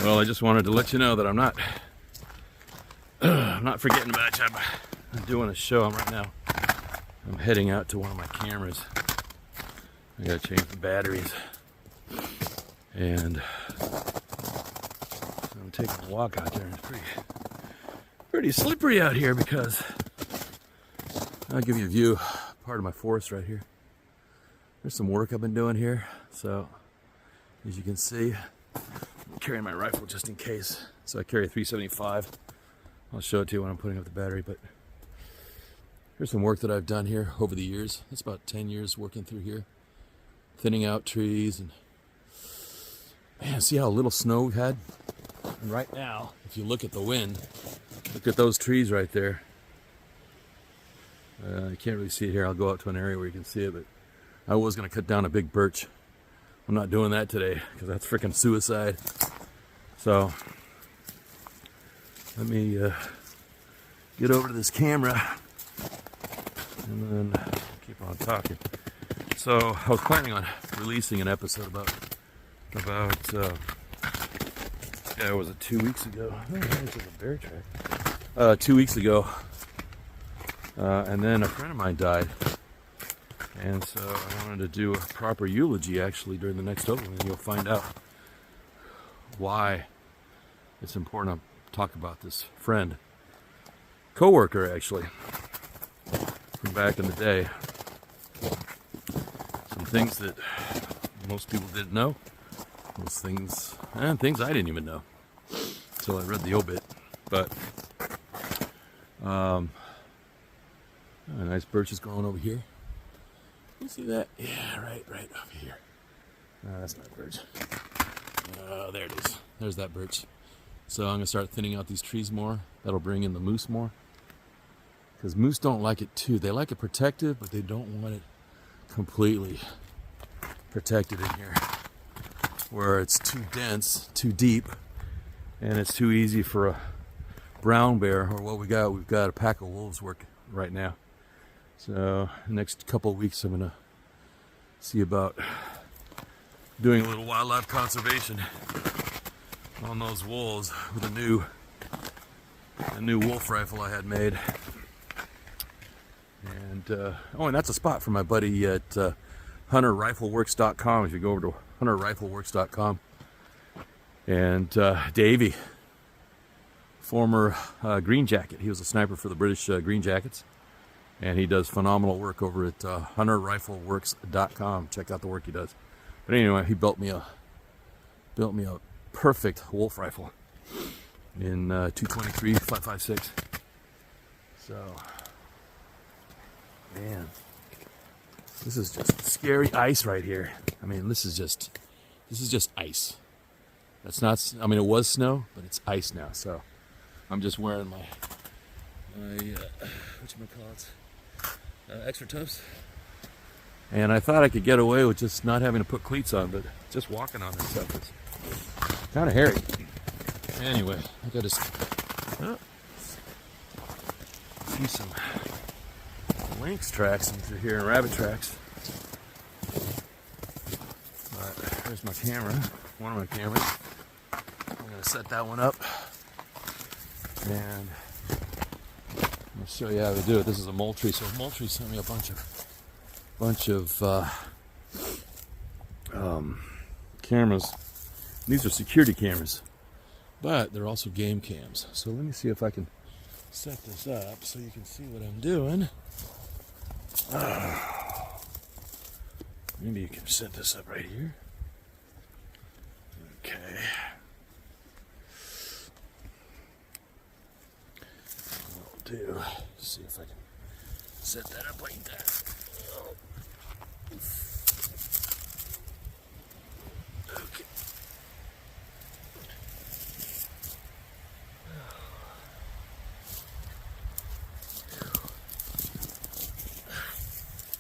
Well, I just wanted to let you know that I'm not forgetting about you. I'm doing a show right now. I'm heading out to one of my cameras. I gotta change the batteries. And I'm taking a walk out there, and it's pretty slippery out here because I'll give you a view, part of my forest right here. There's some work I've been doing here. So, as you can see, I'm carrying my rifle just in case. So I carry a 375. I'll show it to you when I'm putting up the battery, but here's some work that I've done here over the years. It's about 10 years working through here. Thinning out trees, and man, see how little snow we've had? And right now, if you look at the wind, look at those trees right there. You can't really see it here. I'll go out to an area where you can see it, but I was going to cut down a big birch. I'm not doing that today because that's freaking suicide. So let me get over to this camera and then keep on talking. So I was planning on releasing an episode about yeah, was it 2 weeks ago? Oh, there's a bear track. 2 weeks ago, and then a friend of mine died, and so I wanted to do a proper eulogy actually during the next opening, and you'll find out why it's important to talk about this friend, co-worker actually, from back in the day. Some things that most people didn't know, most things, and things I didn't even know until I read the obit. But a nice birch is growing over here. You see that? Yeah, right over here. No, that's not birch. Oh, there it is. There's that birch. So I'm gonna start thinning out these trees more. That'll bring in the moose more, because moose don't like it too. They like it protected, but they don't want it completely protected in here, where it's too dense, too deep, and it's too easy for a brown bear. Or what we've got a pack of wolves working right now. So the next couple of weeks I'm gonna see about doing a little wildlife conservation on those wolves with a new wolf rifle I had made. And and that's a spot for my buddy at hunterrifleworks.com. If you go over to hunterrifleworks.com, and Davey, former Green Jacket, he was a sniper for the British Green Jackets, and he does phenomenal work over at hunterrifleworks.com. Check out the work he does. But anyway, he built me a perfect wolf rifle in 223 5.56. So, man, this is just scary ice right here. I mean, this is just ice. That's not, I mean, it was snow, but it's ice now. So I'm just wearing my whatchamacallits, extra toes. And I thought I could get away with just not having to put cleats on, but just walking on this stuff is kind of hairy. Anyway, I got to see some lynx tracks in through here and rabbit tracks. But there's my camera, one of my cameras. I'm going to set that one up, and I'll show you how to do it. This is a Moultrie. So Moultrie sent me a bunch of cameras. These are security cameras, but they're also game cams. So let me see if I can set this up so you can see what I'm doing. Maybe you can set this up right here. Okay. What I'll do, see if I can set that up like that. Okay.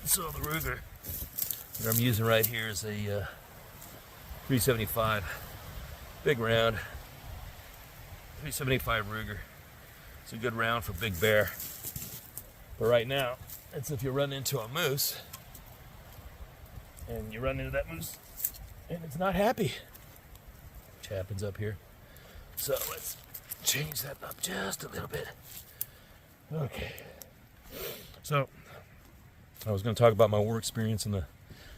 So the Ruger that I'm using right here is a 375, big round, 375 Ruger. It's a good round for big bear. But right now, it's if you run into a moose, and you run into that moose, and it's not happy, which happens up here. So let's change that up just a little bit. Okay. So I was going to talk about my war experience in the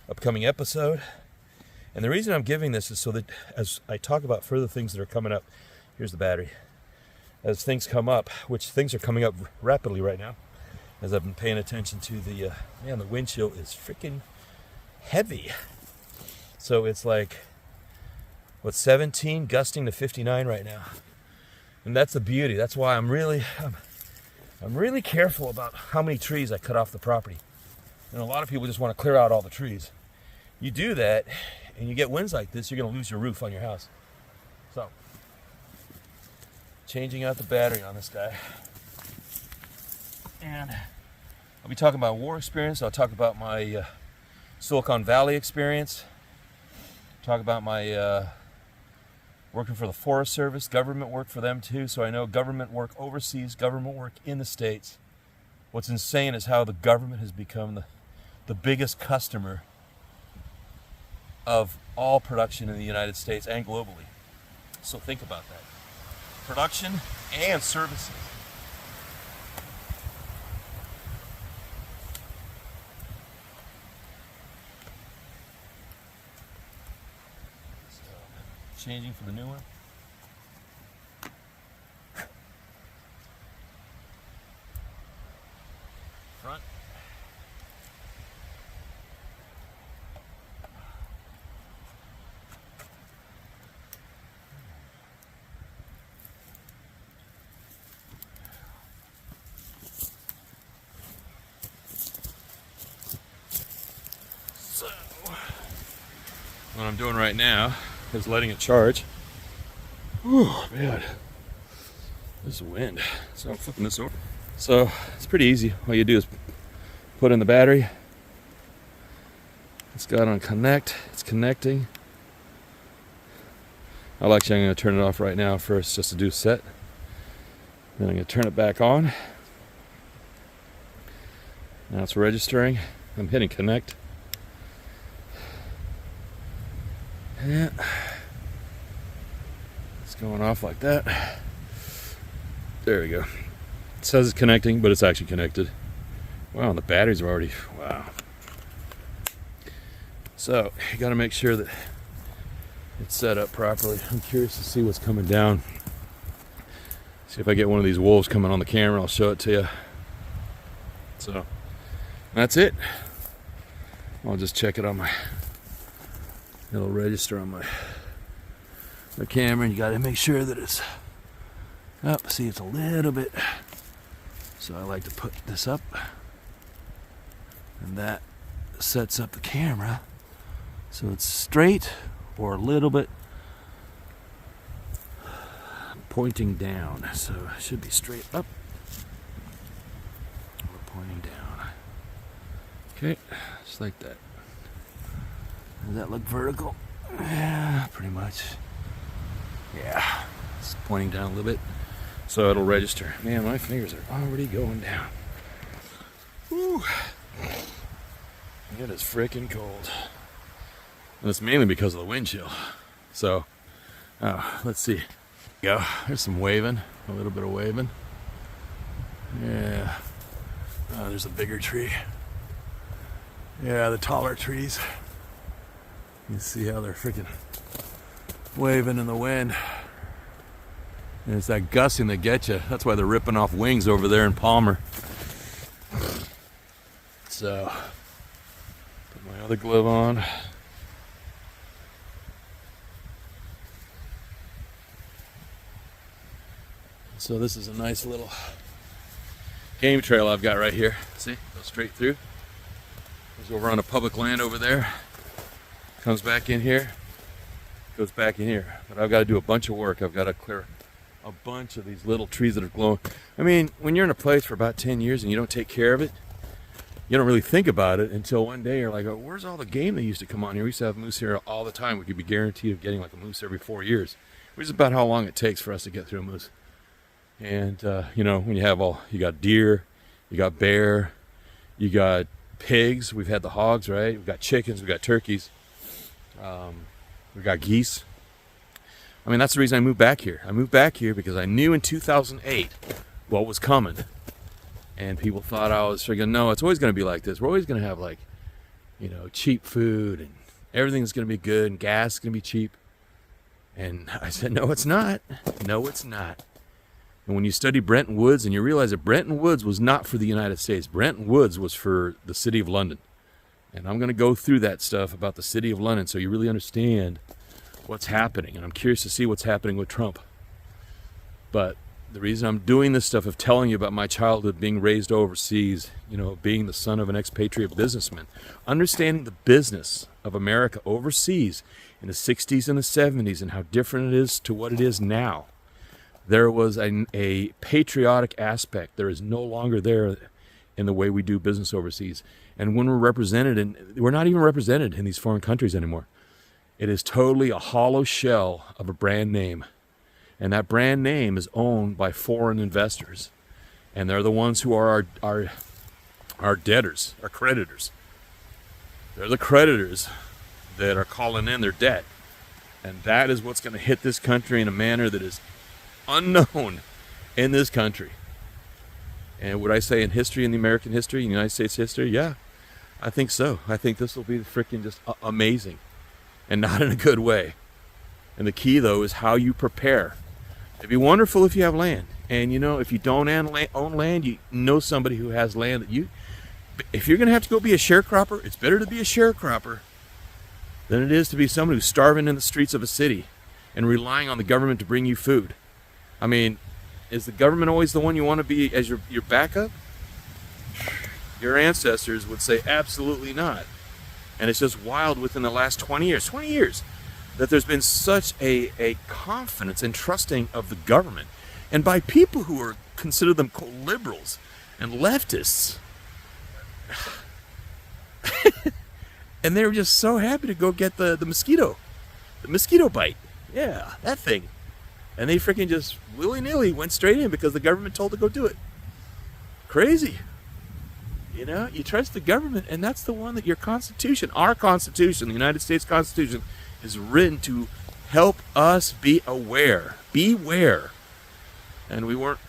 upcoming episode. And the reason I'm giving this is so that as I talk about further things that are coming up, here's the battery. As things come up, which things are coming up rapidly right now, as I've been paying attention to the wind chill is freaking heavy. So it's like, 17 gusting to 59 right now. And that's the beauty. That's why I'm really careful about how many trees I cut off the property. And a lot of people just want to clear out all the trees. You do that, and you get winds like this, you're going to lose your roof on your house. So, changing out the battery on this guy. And I'll be talking about war experience. I'll talk about my Silicon Valley experience. Talk about my working for the Forest Service, government work for them too. So I know government work overseas, government work in the States. What's insane is how the government has become the biggest customer of all production in the United States and globally. So think about that. Production and services. So, changing for the new one. Front. So, what I'm doing right now is letting it charge. Oh man, this wind. So I'm flipping this over. So it's pretty easy. All you do is put in the battery. It's got on connect. It's connecting. I'm going to turn it off right now first just to do set. Then I'm going to turn it back on. Now it's registering. I'm hitting connect. Yeah. It's going off like that. There we go. It says it's connecting, but it's actually connected. Wow, and the batteries are already, wow. So, you gotta make sure that it's set up properly. I'm curious to see what's coming down. See if I get one of these wolves coming on the camera, I'll show it to you. So, that's it. I'll just check it on my, it'll register on my camera, and you gotta make sure that it's up. See, it's a little bit, so I like to put this up, and that sets up the camera so it's straight or a little bit pointing down. So it should be straight up or pointing down. Okay, just like that. Does that look vertical? Yeah, pretty much. Yeah, it's pointing down a little bit. So it'll register. Man, my fingers are already going down. Whew. It is freaking cold. And it's mainly because of the wind chill. So, let's see. Go. There's some waving. A little bit of waving. Yeah. There's a bigger tree. Yeah, the taller trees. You see how they're freaking waving in the wind. And it's that gusting that gets you. That's why they're ripping off wings over there in Palmer. So, put my other glove on. So this is a nice little game trail I've got right here. See, goes straight through. Goes over on a public land over there. Comes back in here. Goes back in here. But I've got to do a bunch of work. I've got to clear a bunch of these little trees that are glowing. I mean, when you're in a place for about 10 years and you don't take care of it, you don't really think about it until one day you're like, oh, where's all the game that used to come on here? We used to have moose here all the time. We could be guaranteed of getting like a moose every 4 years, which is about how long it takes for us to get through a moose. And, you know, when you have you got deer, you got bear, you got pigs, we've had the hogs, right? We've got chickens, we've got turkeys, we've got geese. I mean, that's the reason I moved back here. I moved back here because I knew in 2008 what was coming. And people thought I was freaking, no, it's always going to be like this. We're always going to have, like, you know, cheap food and everything's going to be good and gas is going to be cheap. And I said, no, it's not. No, it's not. And when you study Bretton Woods and you realize that Bretton Woods was not for the United States. Bretton Woods was for the city of London. And I'm going to go through that stuff about the city of London so you really understand what's happening. And I'm curious to see what's happening with Trump. But the reason I'm doing this stuff of telling you about my childhood being raised overseas, you know, being the son of an expatriate businessman, understanding the business of America overseas in the 60s and the 70s and how different it is to what it is now. There was a patriotic aspect. There is no longer there in the way we do business overseas. And when we're represented, and we're not even represented in these foreign countries anymore. It is totally a hollow shell of a brand name. And that brand name is owned by foreign investors. And they're the ones who are our debtors, our creditors. They're the creditors that are calling in their debt. And that is what's going to hit this country in a manner that is unknown in this country. And would I say in history, in the American history, in the United States history? Yeah, I think so. I think this will be freaking just amazing. And not in a good way. And the key, though, is how you prepare. It'd be wonderful if you have land. And, you know, if you don't own land, you know somebody who has land that you... If you're going to have to go be a sharecropper, it's better to be a sharecropper than it is to be someone who's starving in the streets of a city and relying on the government to bring you food. I mean, is the government always the one you want to be as your backup? Your ancestors would say absolutely not. And it's just wild within the last 20 years, that there's been such a confidence and trusting of the government. And by people who are consider them liberals and leftists. And they were just so happy to go get the mosquito bite. Yeah, that thing. And they freaking just willy-nilly went straight in because the government told to go do it. Crazy. You know, you trust the government, and that's the one that your Constitution, our Constitution, the United States Constitution, is written to help us be aware. Beware. And we weren't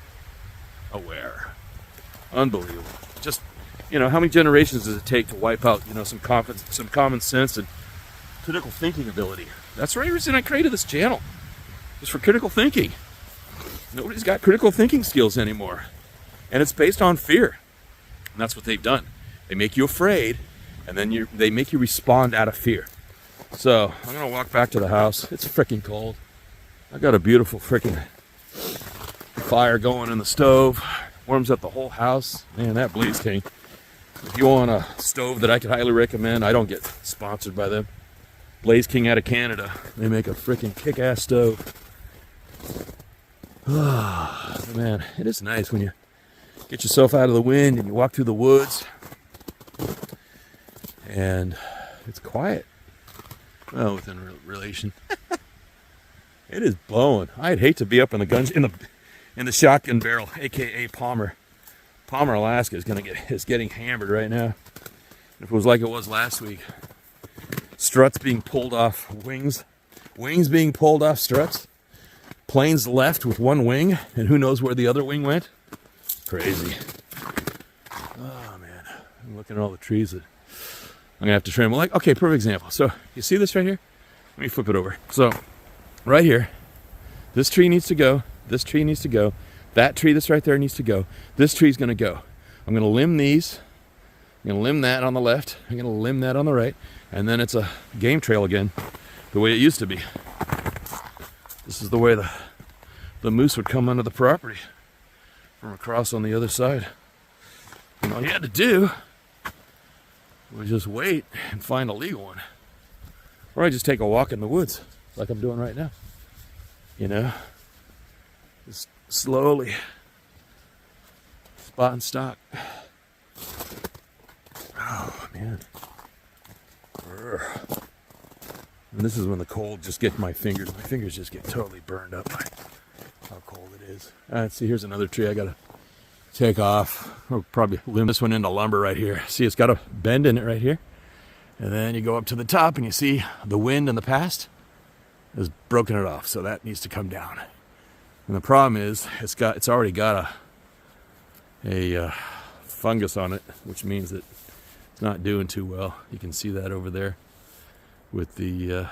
aware. Unbelievable. Just, you know, how many generations does it take to wipe out, you know, some common sense and critical thinking ability? That's the reason I created this channel. Just for critical thinking. Nobody's got critical thinking skills anymore. And it's based on fear. And that's what they've done. They make you afraid, and then they make you respond out of fear. So, I'm going to walk back to the house. It's freaking cold. I got a beautiful freaking fire going in the stove. Warms up the whole house. Man, that Blaze King. If you want a stove that I could highly recommend, I don't get sponsored by them. Blaze King out of Canada. They make a freaking kick-ass stove. Oh, man, it is nice when you get yourself out of the wind and you walk through the woods. And it's quiet. Well, within relation. It is blowing. I'd hate to be up in the guns in the shotgun barrel, aka Palmer. Palmer, Alaska is getting hammered right now. If it was like it was last week, struts being pulled off wings being pulled off struts, planes left with one wing, and who knows where the other wing went? Crazy. Oh man, I'm looking at all the trees that I'm gonna have to trim. Like, okay, perfect example. So you see this right here? Let me flip it over. So right here, this tree needs to go. This tree needs to go. That tree that's right there needs to go. This tree's gonna go. I'm gonna limb these. I'm gonna limb that on the left. I'm gonna limb that on the right. And then it's a game trail again, the way it used to be. This is the way the moose would come onto the property from across on the other side. And all you had to do was just wait and find a legal one. Or I just take a walk in the woods like I'm doing right now. You know? Just slowly. Spot and stock. Oh, man. And this is when the cold just gets my fingers. My fingers just get totally burned up by how cold it is. Let's see, here's another tree I gotta take off. I'll probably limb this one into lumber right here. See, it's got a bend in it right here. And then you go up to the top and you see the wind in the past. has broken it off, so that needs to come down. And the problem is it's already got a fungus on it, which means that it's not doing too well. You can see that over there with the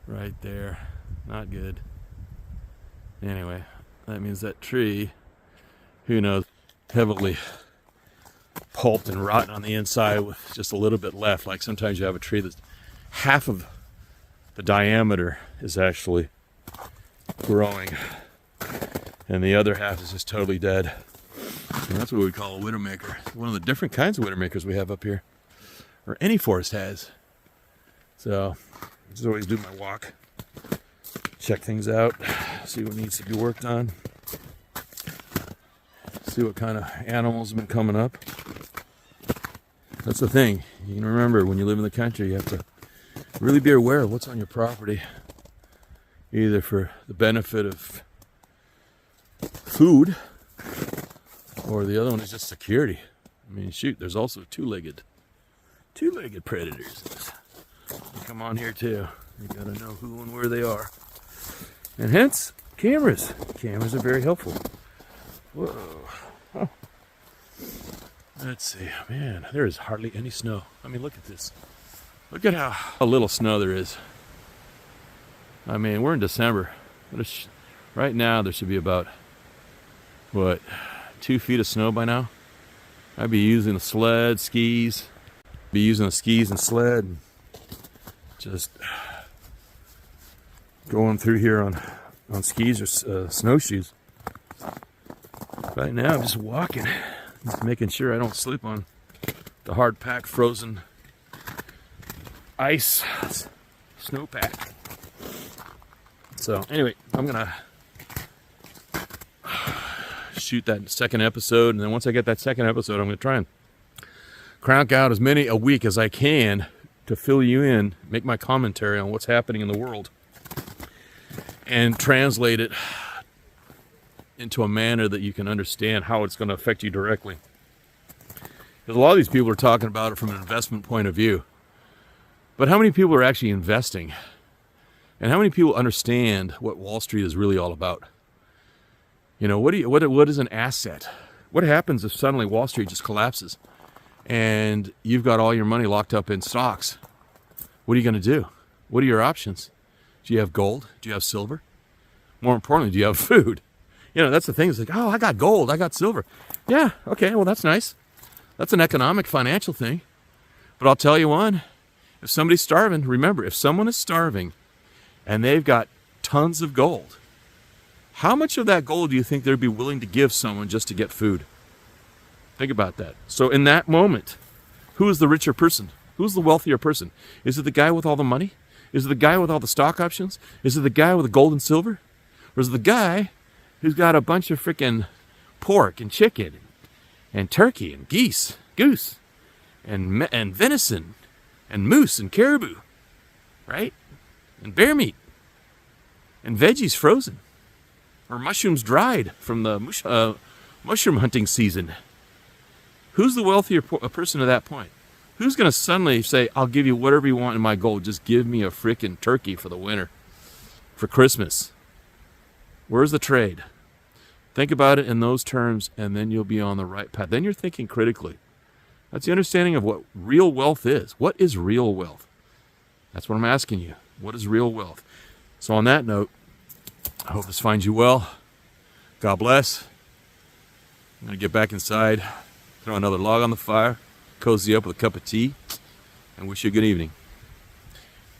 right there. Not good. Anyway, that means that tree, who knows, heavily pulped and rotten on the inside with just a little bit left. Like sometimes you have a tree that's half of the diameter is actually growing and the other half is just totally dead. And that's what we call a widowmaker. One of the different kinds of widowmakers we have up here, or any forest has. So I just always do my walk, check things out, see what needs to be worked on, see what kind of animals have been coming up. That's the thing. You can remember, when you live in the country, you have to really be aware of what's on your property, either for the benefit of food, or the other one is just security. I mean, shoot, there's also two-legged predators. They come on here too. You gotta know who and where they are. And hence, cameras. Cameras are very helpful. Whoa. Oh. Let's see. Man, there is hardly any snow. I mean, look at this. Look at how little snow there is. I mean, we're in December. Right now, there should be about, what, 2 feet of snow by now? I'd be using a sled, skis. Be using the skis and sled. And just going through here on skis or snowshoes. Right now, I'm just walking. Just making sure I don't slip on the hard packed frozen ice snowpack. So anyway, I'm gonna shoot that second episode, and then once I get that second episode, I'm gonna try and crank out as many a week as I can to fill you in, make my commentary on what's happening in the world, and translate it into a manner that you can understand how it's going to affect you directly. Because a lot of these people are talking about it from an investment point of view. But how many people are actually investing? And how many people understand what Wall Street is really all about? You know, what is an asset? What happens if suddenly Wall Street just collapses and you've got all your money locked up in stocks? What are you going to do? What are your options? Do you have gold? Do you have silver? More importantly, do you have food? You know, that's the thing. It's like, oh, I got gold, I got silver. Yeah, okay, well, that's nice. That's an economic, financial thing. But I'll tell you one, if somebody's starving, remember, if someone is starving and they've got tons of gold, how much of that gold do you think they'd be willing to give someone just to get food? Think about that. So in that moment, who is the richer person? Who's the wealthier person? Is it the guy with all the money? Is it the guy with all the stock options? Is it the guy with the gold and silver? Or is it the guy who's got a bunch of freaking pork and chicken and turkey and goose and venison and moose and caribou, right? And bear meat and veggies frozen or mushrooms dried from the mushroom hunting season. Who's the wealthier person at that point? Who's going to suddenly say, I'll give you whatever you want in my gold, just give me a freaking turkey for the winter, for Christmas? Where's the trade? Think about it in those terms, and then you'll be on the right path. Then you're thinking critically. That's the understanding of what real wealth is. What is real wealth? That's what I'm asking you. What is real wealth? So on that note, I hope this finds you well. God bless. I'm going to get back inside, throw another log on the fire, cozy up with a cup of tea, and wish you a good evening.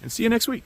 And see you next week.